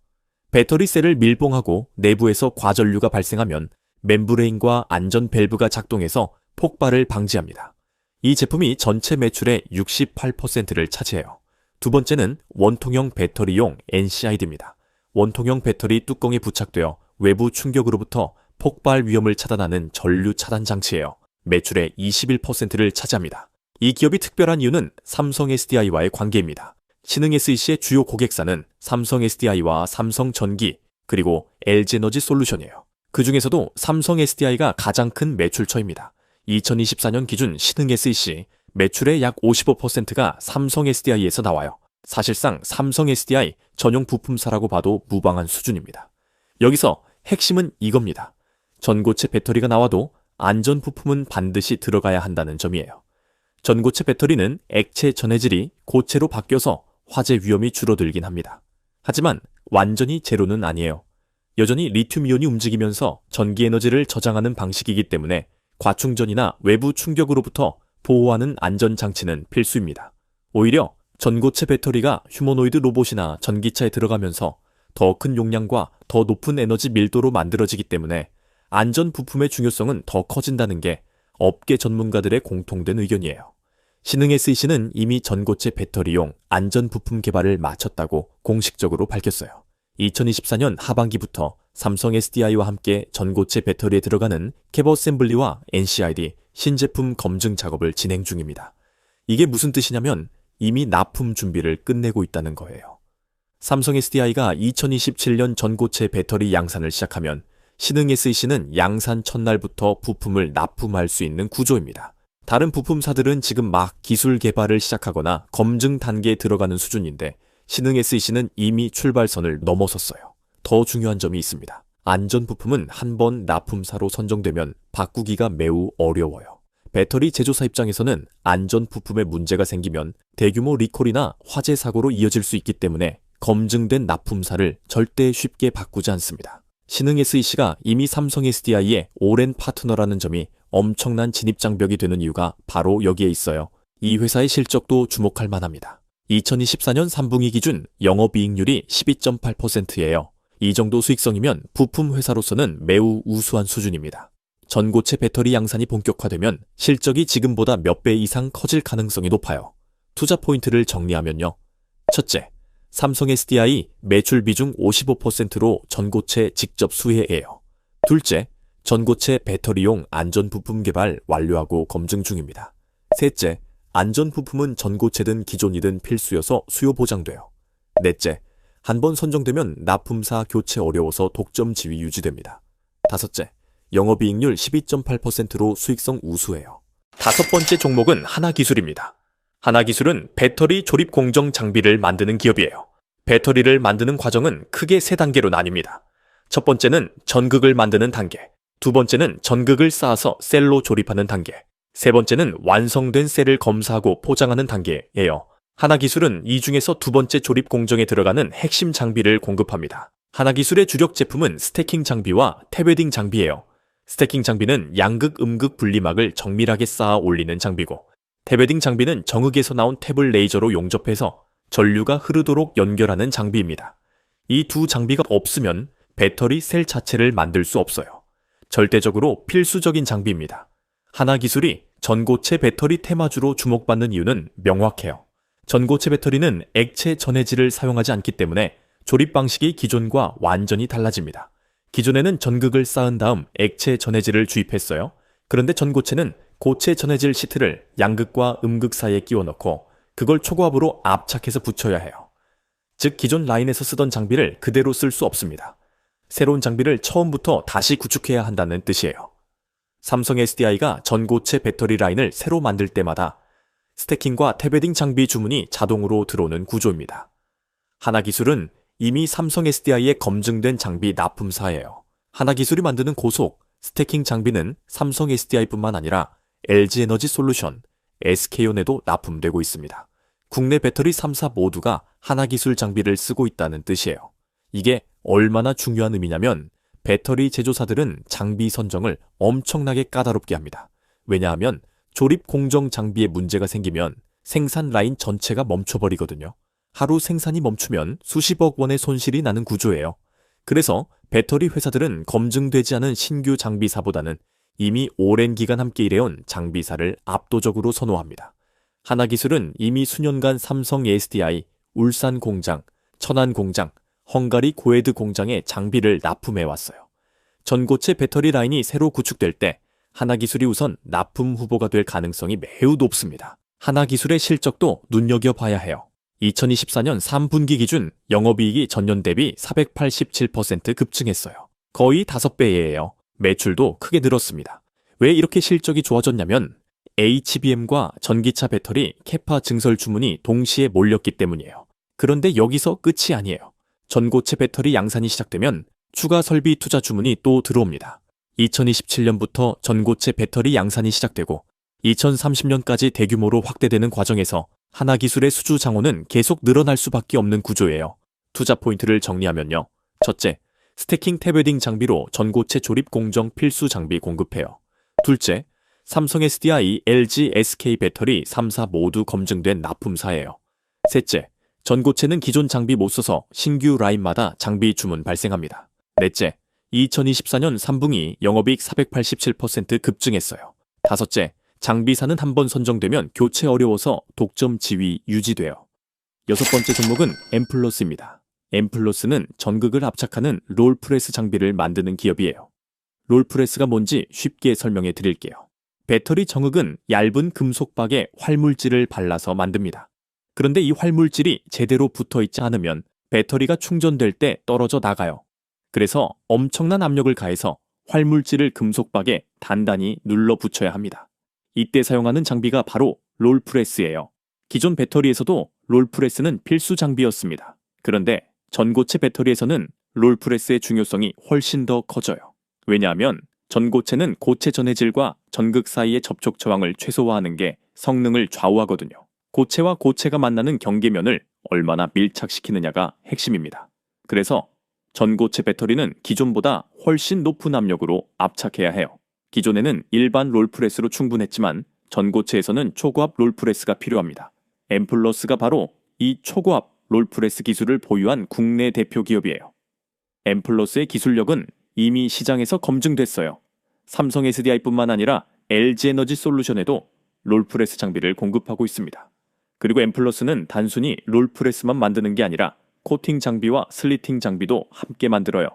배터리 셀을 밀봉하고 내부에서 과전류가 발생하면 멤브레인과 안전 밸브가 작동해서 폭발을 방지합니다. 이 제품이 전체 매출의 68%를 차지해요. 두 번째는 원통형 배터리용 NCID입니다. 원통형 배터리 뚜껑에 부착되어 외부 충격으로부터 폭발 위험을 차단하는 전류 차단 장치예요. 매출의 21%를 차지합니다. 이 기업이 특별한 이유는 삼성 SDI와의 관계입니다. 신흥 SEC의 주요 고객사는 삼성 SDI와 삼성전기, 그리고 LG에너지 솔루션이에요. 그 중에서도 삼성 SDI가 가장 큰 매출처입니다. 2024년 기준 신흥 SEC 매출의 약 55%가 삼성 SDI에서 나와요. 사실상 삼성 SDI 전용 부품사라고 봐도 무방한 수준입니다. 여기서 핵심은 이겁니다. 전고체 배터리가 나와도 안전 부품은 반드시 들어가야 한다는 점이에요. 전고체 배터리는 액체 전해질이 고체로 바뀌어서 화재 위험이 줄어들긴 합니다. 하지만 완전히 제로는 아니에요. 여전히 리튬이온이 움직이면서 전기 에너지를 저장하는 방식이기 때문에 과충전이나 외부 충격으로부터 보호하는 안전장치는 필수입니다. 오히려 전고체 배터리가 휴머노이드 로봇이나 전기차에 들어가면서 더 큰 용량과 더 높은 에너지 밀도로 만들어지기 때문에 안전 부품의 중요성은 더 커진다는 게 업계 전문가들의 공통된 의견이에요. 신흥 SEC는 이미 전고체 배터리용 안전 부품 개발을 마쳤다고 공식적으로 밝혔어요. 2024년 하반기부터 삼성 SDI와 함께 전고체 배터리에 들어가는 캡 어셈블리와 NCID 신제품 검증 작업을 진행 중입니다. 이게 무슨 뜻이냐면 이미 납품 준비를 끝내고 있다는 거예요. 삼성 SDI가 2027년 전고체 배터리 양산을 시작하면 신흥 SEC는 양산 첫날부터 부품을 납품할 수 있는 구조입니다. 다른 부품사들은 지금 막 기술 개발을 시작하거나 검증 단계에 들어가는 수준인데 신흥 SEC는 이미 출발선을 넘어섰어요. 더 중요한 점이 있습니다. 안전 부품은 한번 납품사로 선정되면 바꾸기가 매우 어려워요. 배터리 제조사 입장에서는 안전 부품에 문제가 생기면 대규모 리콜이나 화재 사고로 이어질 수 있기 때문에 검증된 납품사를 절대 쉽게 바꾸지 않습니다. 신흥 SEC가 이미 삼성 SDI의 오랜 파트너라는 점이 엄청난 진입장벽이 되는 이유가 바로 여기에 있어요. 이 회사의 실적도 주목할 만합니다. 2024년 3분기 기준 영업이익률이 12.8%예요. 이 정도 수익성이면 부품 회사로서는 매우 우수한 수준입니다. 전고체 배터리 양산이 본격화되면 실적이 지금보다 몇 배 이상 커질 가능성이 높아요. 투자 포인트를 정리하면요. 첫째, 삼성 SDI 매출 비중 55%로 전고체 직접 수혜예요. 둘째, 전고체 배터리용 안전 부품 개발 완료하고 검증 중입니다. 셋째, 안전 부품은 전고체든 기존이든 필수여서 수요 보장돼요. 넷째, 한번 선정되면 납품사 교체 어려워서 독점 지위 유지됩니다. 다섯째, 영업이익률 12.8%로 수익성 우수해요. 다섯 번째 종목은 하나기술입니다. 하나기술은 배터리 조립 공정 장비를 만드는 기업이에요. 배터리를 만드는 과정은 크게 세 단계로 나뉩니다. 첫 번째는 전극을 만드는 단계, 두 번째는 전극을 쌓아서 셀로 조립하는 단계, 세 번째는 완성된 셀을 검사하고 포장하는 단계예요. 하나기술은 이 중에서 두 번째 조립 공정에 들어가는 핵심 장비를 공급합니다. 하나기술의 주력 제품은 스태킹 장비와 탭웨딩 장비예요. 스태킹 장비는 양극, 음극 분리막을 정밀하게 쌓아 올리는 장비고, 탭웨딩 장비는 정극에서 나온 탭을 레이저로 용접해서 전류가 흐르도록 연결하는 장비입니다. 이 두 장비가 없으면 배터리 셀 자체를 만들 수 없어요. 절대적으로 필수적인 장비입니다. 하나기술이 전고체 배터리 테마주로 주목받는 이유는 명확해요. 전고체 배터리는 액체 전해질을 사용하지 않기 때문에 조립 방식이 기존과 완전히 달라집니다. 기존에는 전극을 쌓은 다음 액체 전해질을 주입했어요. 그런데 전고체는 고체 전해질 시트를 양극과 음극 사이에 끼워 넣고 그걸 초고압으로 압착해서 붙여야 해요. 즉 기존 라인에서 쓰던 장비를 그대로 쓸 수 없습니다. 새로운 장비를 처음부터 다시 구축해야 한다는 뜻이에요. 삼성 SDI가 전고체 배터리 라인을 새로 만들 때마다 스태킹과 탭웨딩 장비 주문이 자동으로 들어오는 구조입니다. 하나기술은 이미 삼성 SDI에 검증된 장비 납품사예요. 하나기술이 만드는 고속, 스태킹 장비는 삼성 SDI뿐만 아니라 LG에너지 솔루션, SK온에도 납품되고 있습니다. 국내 배터리 3사 모두가 하나기술 장비를 쓰고 있다는 뜻이에요. 이게 얼마나 중요한 의미냐면 배터리 제조사들은 장비 선정을 엄청나게 까다롭게 합니다. 왜냐하면 조립 공정 장비에 문제가 생기면 생산 라인 전체가 멈춰버리거든요. 하루 생산이 멈추면 수십억 원의 손실이 나는 구조예요. 그래서 배터리 회사들은 검증되지 않은 신규 장비사보다는 이미 오랜 기간 함께 일해온 장비사를 압도적으로 선호합니다. 하나기술은 이미 수년간 삼성 SDI, 울산 공장, 천안 공장, 헝가리 고에드 공장에 장비를 납품해왔어요. 전고체 배터리 라인이 새로 구축될 때 하나기술이 우선 납품 후보가 될 가능성이 매우 높습니다. 하나기술의 실적도 눈여겨봐야 해요. 2024년 3분기 기준 영업이익이 전년 대비 487% 급증했어요. 거의 5배예요. 매출도 크게 늘었습니다. 왜 이렇게 실적이 좋아졌냐면 HBM과 전기차 배터리 캐파 증설 주문이 동시에 몰렸기 때문이에요. 그런데 여기서 끝이 아니에요. 전고체 배터리 양산이 시작되면 추가 설비 투자 주문이 또 들어옵니다. 2027년부터 전고체 배터리 양산이 시작되고 2030년까지 대규모로 확대되는 과정에서 하나기술의 수주 장호는 계속 늘어날 수밖에 없는 구조예요. 투자 포인트를 정리하면요. 첫째, 스태킹 탭웨딩 장비로 전고체 조립 공정 필수 장비 공급해요. 둘째, 삼성 SDI, LG, SK 배터리 3사 모두 검증된 납품사예요. 셋째, 전고체는 기존 장비 못 써서 신규 라인마다 장비 주문 발생합니다. 넷째, 2024년 3분기 영업이익 487% 급증했어요. 다섯째, 장비사는 한번 선정되면 교체 어려워서 독점 지위 유지돼요. 여섯 번째 종목은 엠플러스입니다. 엠플러스는 전극을 압착하는 롤프레스 장비를 만드는 기업이에요. 롤프레스가 뭔지 쉽게 설명해 드릴게요. 배터리 정극은 얇은 금속박에 활물질을 발라서 만듭니다. 그런데 이 활물질이 제대로 붙어 있지 않으면 배터리가 충전될 때 떨어져 나가요. 그래서 엄청난 압력을 가해서 활물질을 금속박에 단단히 눌러 붙여야 합니다. 이때 사용하는 장비가 바로 롤프레스예요. 기존 배터리에서도 롤프레스는 필수 장비였습니다. 그런데 전고체 배터리에서는 롤프레스의 중요성이 훨씬 더 커져요. 왜냐하면 전고체는 고체 전해질과 전극 사이의 접촉 저항을 최소화하는 게 성능을 좌우하거든요. 고체와 고체가 만나는 경계면을 얼마나 밀착시키느냐가 핵심입니다. 그래서 전고체 배터리는 기존보다 훨씬 높은 압력으로 압착해야 해요. 기존에는 일반 롤프레스로 충분했지만 전고체에서는 초고압 롤프레스가 필요합니다. 엠플러스가 바로 이 초고압 롤프레스 기술을 보유한 국내 대표 기업이에요. 엠플러스의 기술력은 이미 시장에서 검증됐어요. 삼성 SDI뿐만 아니라 LG에너지 솔루션에도 롤프레스 장비를 공급하고 있습니다. 그리고 엠플러스는 단순히 롤프레스만 만드는 게 아니라 코팅 장비와 슬리팅 장비도 함께 만들어요.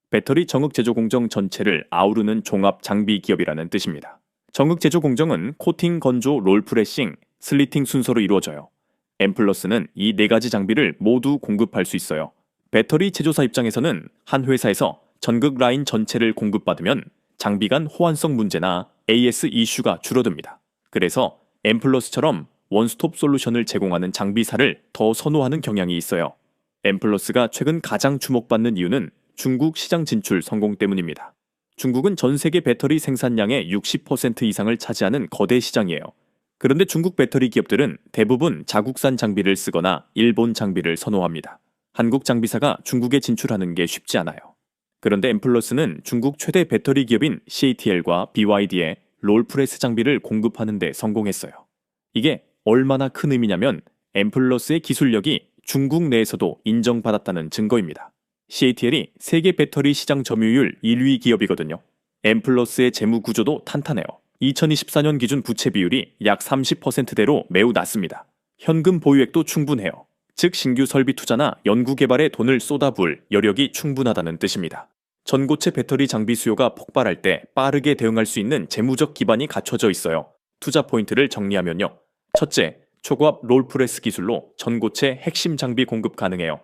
배터리 정극 제조 공정 전체를 아우르는 종합 장비 기업이라는 뜻입니다. 정극 제조 공정은 코팅, 건조, 롤프레싱, 슬리팅 순서로 이루어져요. 엠플러스는 이 네 가지 장비를 모두 공급할 수 있어요. 배터리 제조사 입장에서는 한 회사에서 전극 라인 전체를 공급받으면 장비 간 호환성 문제나 AS 이슈가 줄어듭니다. 그래서 엠플러스처럼 원스톱 솔루션을 제공하는 장비사를 더 선호하는 경향이 있어요. 엠플러스가 최근 가장 주목받는 이유는 중국 시장 진출 성공 때문입니다. 중국은 전 세계 배터리 생산량의 60% 이상을 차지하는 거대 시장이에요. 그런데 중국 배터리 기업들은 대부분 자국산 장비를 쓰거나 일본 장비를 선호합니다. 한국 장비사가 중국에 진출하는 게 쉽지 않아요. 그런데 엠플러스는 중국 최대 배터리 기업인 CATL과 BYD에 롤프레스 장비를 공급하는 데 성공했어요. 이게 얼마나 큰 의미냐면 엠플러스의 기술력이 중국 내에서도 인정받았다는 증거입니다. CATL이 세계 배터리 시장 점유율 1위 기업이거든요. 엠플러스의 재무 구조도 탄탄해요. 2024년 기준 부채 비율이 약 30%대로 매우 낮습니다. 현금 보유액도 충분해요. 즉 신규 설비 투자나 연구 개발에 돈을 쏟아부을 여력이 충분하다는 뜻입니다. 전고체 배터리 장비 수요가 폭발할 때 빠르게 대응할 수 있는 재무적 기반이 갖춰져 있어요. 투자 포인트를 정리하면요. 첫째, 초고압 롤프레스 기술로 전고체 핵심 장비 공급 가능해요.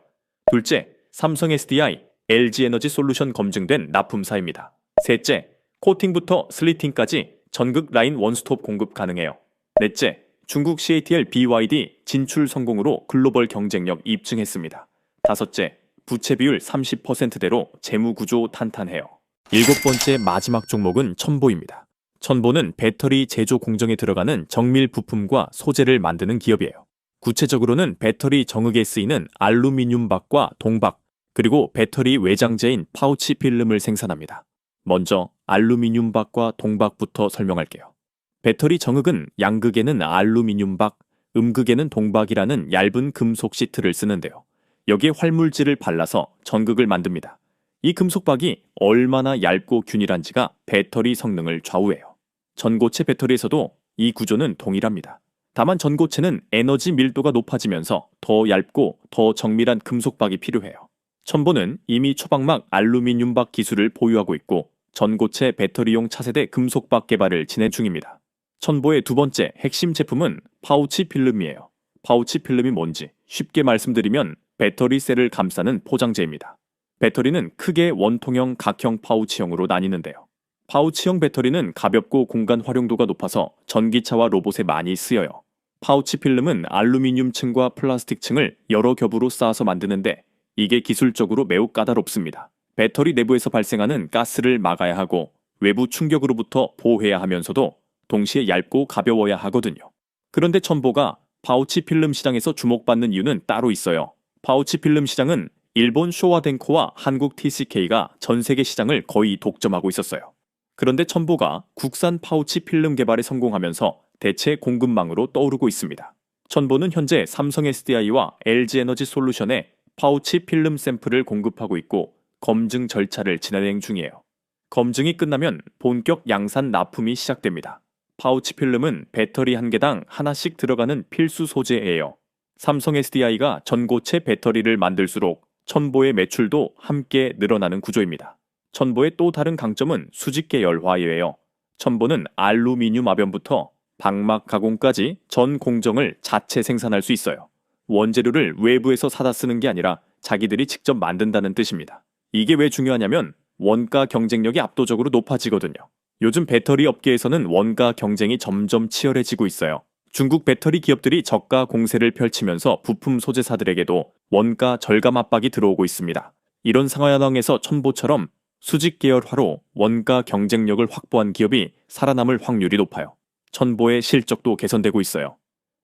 둘째, 삼성 SDI, LG에너지 솔루션 검증된 납품사입니다. 셋째, 코팅부터 슬리팅까지 전극 라인 원스톱 공급 가능해요. 넷째, 중국 CATL BYD 진출 성공으로 글로벌 경쟁력 입증했습니다. 다섯째, 부채 비율 30%대로 재무 구조 탄탄해요. 일곱 번째 마지막 종목은 첨보입니다. 첨보는 배터리 제조 공정에 들어가는 정밀 부품과 소재를 만드는 기업이에요. 구체적으로는 배터리 정극에 쓰이는 알루미늄 박과 동박, 그리고 배터리 외장재인 파우치 필름을 생산합니다. 먼저 알루미늄 박과 동박부터 설명할게요. 배터리 정극은 양극에는 알루미늄 박, 음극에는 동박이라는 얇은 금속 시트를 쓰는데요. 여기에 활물질을 발라서 전극을 만듭니다. 이 금속박이 얼마나 얇고 균일한지가 배터리 성능을 좌우해요. 전고체 배터리에서도 이 구조는 동일합니다. 다만 전고체는 에너지 밀도가 높아지면서 더 얇고 더 정밀한 금속박이 필요해요. 첨보는 이미 초박막 알루미늄박 기술을 보유하고 있고 전고체 배터리용 차세대 금속박 개발을 진행 중입니다. 첨보의 두 번째 핵심 제품은 파우치 필름이에요. 파우치 필름이 뭔지 쉽게 말씀드리면 배터리 셀을 감싸는 포장재입니다. 배터리는 크게 원통형, 각형 파우치형으로 나뉘는데요. 파우치형 배터리는 가볍고 공간 활용도가 높아서 전기차와 로봇에 많이 쓰여요. 파우치 필름은 알루미늄층과 플라스틱층을 여러 겹으로 쌓아서 만드는데 이게 기술적으로 매우 까다롭습니다. 배터리 내부에서 발생하는 가스를 막아야 하고 외부 충격으로부터 보호해야 하면서도 동시에 얇고 가벼워야 하거든요. 그런데 첨보가 파우치 필름 시장에서 주목받는 이유는 따로 있어요. 파우치 필름 시장은 일본 쇼와덴코와 한국 TCK가 전 세계 시장을 거의 독점하고 있었어요. 그런데 첨보가 국산 파우치 필름 개발에 성공하면서 대체 공급망으로 떠오르고 있습니다. 첨보는 현재 삼성 SDI와 LG 에너지 솔루션에 파우치 필름 샘플을 공급하고 있고 검증 절차를 진행 중이에요. 검증이 끝나면 본격 양산 납품이 시작됩니다. 파우치 필름은 배터리 한 개당 하나씩 들어가는 필수 소재예요. 삼성 SDI가 전고체 배터리를 만들수록 첨보의 매출도 함께 늘어나는 구조입니다. 첨보의 또 다른 강점은 수직 계열화예요. 첨보는 알루미늄 압연부터 방막 가공까지 전 공정을 자체 생산할 수 있어요. 원재료를 외부에서 사다 쓰는 게 아니라 자기들이 직접 만든다는 뜻입니다. 이게 왜 중요하냐면 원가 경쟁력이 압도적으로 높아지거든요. 요즘 배터리 업계에서는 원가 경쟁이 점점 치열해지고 있어요. 중국 배터리 기업들이 저가 공세를 펼치면서 부품 소재사들에게도 원가 절감 압박이 들어오고 있습니다. 이런 상황에서 첨보처럼 수직 계열화로 원가 경쟁력을 확보한 기업이 살아남을 확률이 높아요. 첨보의 실적도 개선되고 있어요.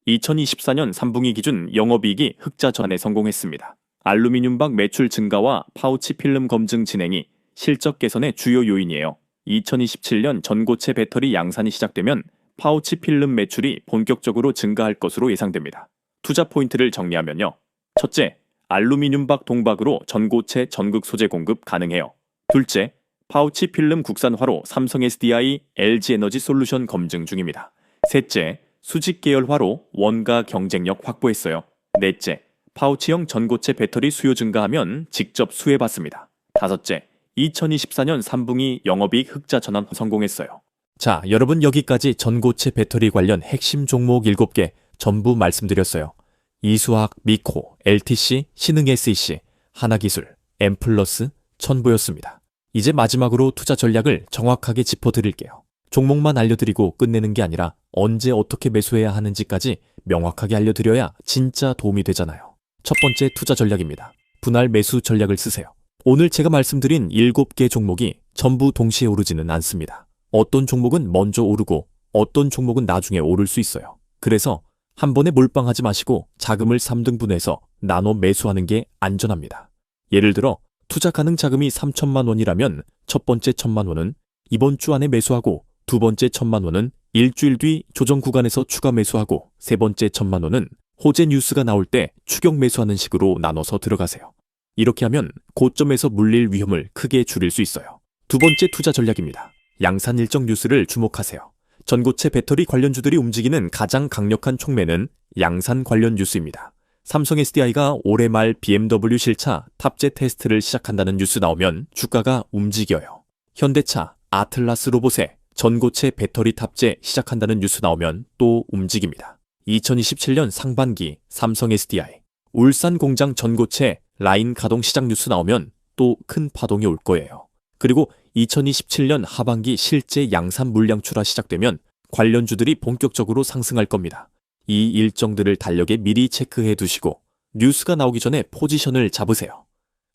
2024년 3분기 기준 영업이익이 흑자 전환에 성공했습니다. 알루미늄박 매출 증가와 파우치 필름 검증 진행이 실적 개선의 주요 요인이에요. 2027년 전고체 배터리 양산이 시작되면 파우치 필름 매출이 본격적으로 증가할 것으로 예상됩니다. 투자 포인트를 정리하면요. 첫째, 알루미늄박 동박으로 전고체 전극 소재 공급 가능해요. 둘째, 파우치 필름 국산화로 삼성 SDI, LG 에너지 솔루션 검증 중입니다. 셋째, 수직 계열화로 원가 경쟁력 확보했어요. 넷째, 파우치형 전고체 배터리 수요 증가하면 직접 수혜받습니다. 다섯째, 2024년 3분기 영업이익 흑자 전환 성공했어요. 자, 여러분 여기까지 전고체 배터리 관련 핵심 종목 7개 전부 말씀드렸어요. 이수화학, 미코, LTC, 신흥 SEC, 하나기술, 엠플러스, 첨보였습니다. 이제 마지막으로 투자 전략을 정확하게 짚어드릴게요. 종목만 알려드리고 끝내는 게 아니라 언제 어떻게 매수해야 하는지까지 명확하게 알려드려야 진짜 도움이 되잖아요. 첫 번째 투자 전략입니다. 분할 매수 전략을 쓰세요. 오늘 제가 말씀드린 7개 종목이 전부 동시에 오르지는 않습니다. 어떤 종목은 먼저 오르고 어떤 종목은 나중에 오를 수 있어요. 그래서 한 번에 몰빵하지 마시고 자금을 3등분해서 나눠 매수하는 게 안전합니다. 예를 들어 투자 가능 자금이 3천만 원이라면 첫 번째 1천만 원은 이번 주 안에 매수하고 두 번째 1천만 원은 일주일 뒤 조정 구간에서 추가 매수하고 세 번째 1천만 원은 호재 뉴스가 나올 때 추격 매수하는 식으로 나눠서 들어가세요. 이렇게 하면 고점에서 물릴 위험을 크게 줄일 수 있어요. 두 번째 투자 전략입니다. 양산 일정 뉴스를 주목하세요. 전고체 배터리 관련주들이 움직이는 가장 강력한 촉매는 양산 관련 뉴스입니다. 삼성 SDI가 올해 말 BMW 실차 탑재 테스트를 시작한다는 뉴스 나오면 주가가 움직여요. 현대차, 아틀라스 로봇에 전고체 배터리 탑재 시작한다는 뉴스 나오면 또 움직입니다. 2027년 상반기 삼성 SDI, 울산 공장 전고체 라인 가동 시작 뉴스 나오면 또 큰 파동이 올 거예요. 그리고 2027년 하반기 실제 양산 물량 출하 시작되면 관련주들이 본격적으로 상승할 겁니다. 이 일정들을 달력에 미리 체크해 두시고 뉴스가 나오기 전에 포지션을 잡으세요.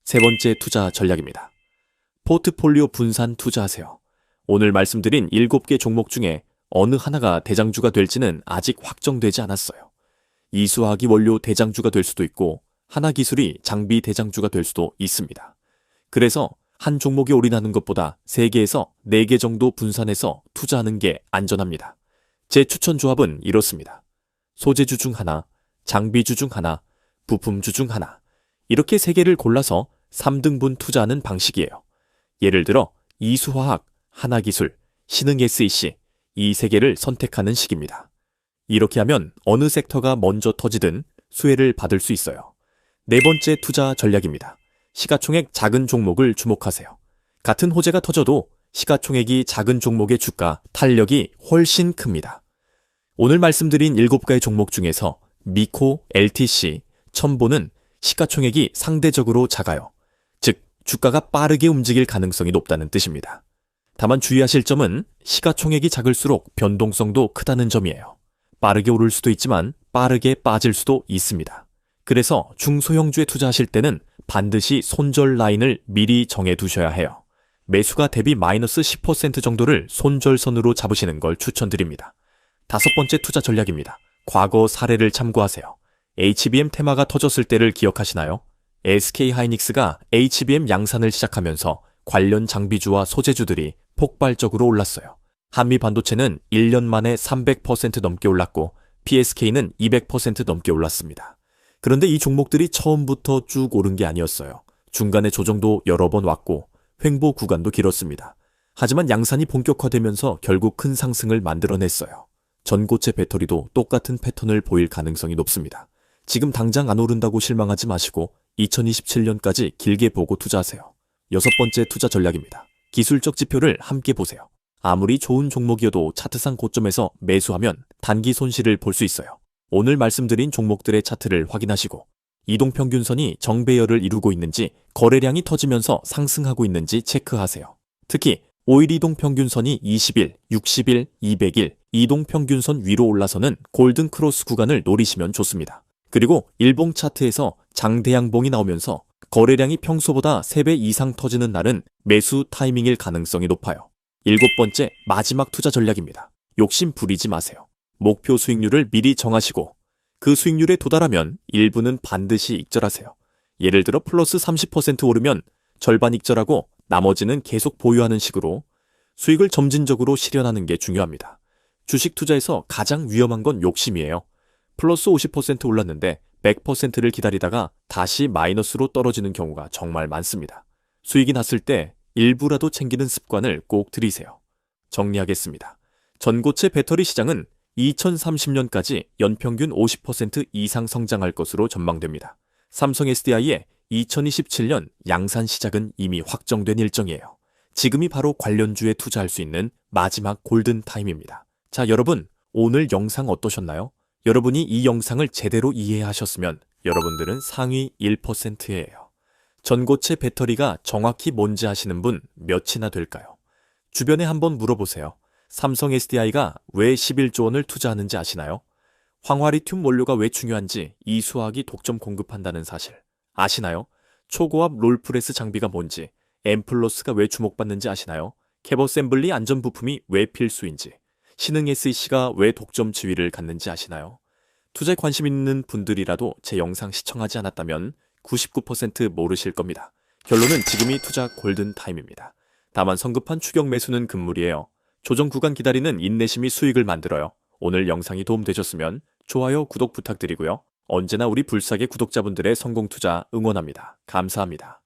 세 번째 투자 전략입니다. 포트폴리오 분산 투자하세요. 오늘 말씀드린 7개 종목 중에 어느 하나가 대장주가 될지는 아직 확정되지 않았어요. 이수화학이 원료 대장주가 될 수도 있고 하나기술이 장비 대장주가 될 수도 있습니다. 그래서 한 종목에 올인하는 것보다 3개에서 4개 정도 분산해서 투자하는 게 안전합니다. 제 추천 조합은 이렇습니다. 소재주 중 하나, 장비주 중 하나, 부품주 중 하나, 이렇게 3개를 골라서 3등분 투자하는 방식이에요. 예를 들어 이수화학, 하나기술, 신흥 SEC 이 3개를 선택하는 식입니다. 이렇게 하면 어느 섹터가 먼저 터지든 수혜를 받을 수 있어요. 네 번째 투자 전략입니다. 시가총액 작은 종목을 주목하세요. 같은 호재가 터져도 시가총액이 작은 종목의 주가 탄력이 훨씬 큽니다. 오늘 말씀드린 7가지 종목 중에서 미코, LTC, 첨보는 시가총액이 상대적으로 작아요. 즉 주가가 빠르게 움직일 가능성이 높다는 뜻입니다. 다만 주의하실 점은 시가총액이 작을수록 변동성도 크다는 점이에요. 빠르게 오를 수도 있지만 빠르게 빠질 수도 있습니다. 그래서 중소형주에 투자하실 때는 반드시 손절 라인을 미리 정해 두셔야 해요. 매수가 대비 마이너스 10% 정도를 손절선으로 잡으시는 걸 추천드립니다. 다섯 번째 투자 전략입니다. 과거 사례를 참고하세요. HBM 테마가 터졌을 때를 기억하시나요? SK하이닉스가 HBM 양산을 시작하면서 관련 장비주와 소재주들이 폭발적으로 올랐어요. 한미 반도체는 1년 만에 300% 넘게 올랐고 PSK는 200% 넘게 올랐습니다. 그런데 이 종목들이 처음부터 쭉 오른 게 아니었어요. 중간에 조정도 여러 번 왔고 횡보 구간도 길었습니다. 하지만 양산이 본격화되면서 결국 큰 상승을 만들어냈어요. 전고체 배터리도 똑같은 패턴을 보일 가능성이 높습니다. 지금 당장 안 오른다고 실망하지 마시고 2027년까지 길게 보고 투자하세요. 여섯 번째 투자 전략입니다. 기술적 지표를 함께 보세요. 아무리 좋은 종목이어도 차트상 고점에서 매수하면 단기 손실을 볼 수 있어요. 오늘 말씀드린 종목들의 차트를 확인하시고 이동평균선이 정배열을 이루고 있는지 거래량이 터지면서 상승하고 있는지 체크하세요. 특히 5일 이동평균선이 20일, 60일, 200일 이동평균선 위로 올라서는 골든 크로스 구간을 노리시면 좋습니다. 그리고 일봉 차트에서 장대양봉이 나오면서 거래량이 평소보다 3배 이상 터지는 날은 매수 타이밍일 가능성이 높아요. 일곱 번째, 마지막 투자 전략입니다. 욕심 부리지 마세요. 목표 수익률을 미리 정하시고 그 수익률에 도달하면 일부는 반드시 익절하세요. 예를 들어 플러스 30% 오르면 절반 익절하고 나머지는 계속 보유하는 식으로 수익을 점진적으로 실현하는 게 중요합니다. 주식 투자에서 가장 위험한 건 욕심이에요. 플러스 50% 올랐는데 100%를 기다리다가 다시 마이너스로 떨어지는 경우가 정말 많습니다. 수익이 났을 때 일부라도 챙기는 습관을 꼭 들이세요. 정리하겠습니다. 전고체 배터리 시장은 2030년까지 연평균 50% 이상 성장할 것으로 전망됩니다. 삼성 SDI의 2027년 양산 시작은 이미 확정된 일정이에요. 지금이 바로 관련주에 투자할 수 있는 마지막 골든타임입니다. 자, 여러분, 오늘 영상 어떠셨나요? 여러분이 이 영상을 제대로 이해하셨으면 여러분들은 상위 1%예요. 전고체 배터리가 정확히 뭔지 아시는 분 몇이나 될까요? 주변에 한번 물어보세요. 삼성 SDI가 왜 11조 원을 투자하는지 아시나요? 황화리튬 원료가 왜 중요한지 이수화학이 독점 공급한다는 사실 아시나요? 초고압 롤프레스 장비가 뭔지, 앰플러스가 왜 주목받는지 아시나요? 캡어셈블리 안전부품이 왜 필수인지, 신흥 SEC가 왜 독점 지위를 갖는지 아시나요? 투자에 관심 있는 분들이라도 제 영상 시청하지 않았다면 99% 모르실 겁니다. 결론은 지금이 투자 골든타임입니다. 다만 성급한 추격 매수는 금물이에요. 조정 구간 기다리는 인내심이 수익을 만들어요. 오늘 영상이 도움되셨으면 좋아요, 구독 부탁드리고요. 언제나 우리 불사계 구독자분들의 성공 투자 응원합니다. 감사합니다.